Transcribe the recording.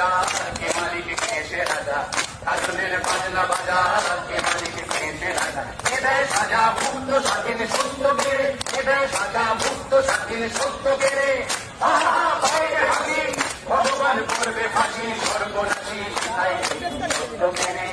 বাজার কে মালিক কে সে রাজা কাজলের বাজনা বাজার কে মালিক কে সে রাজা এদের সাজা মুক্ত স্বাধীন সত্য গেড়ে এদের সাজা মুক্ত স্বাধীন সত্য গেড়ে বাইরে হাসি ভগবান করবে ফাঁসি সর্বনাশী তাই সত্য গেড়ে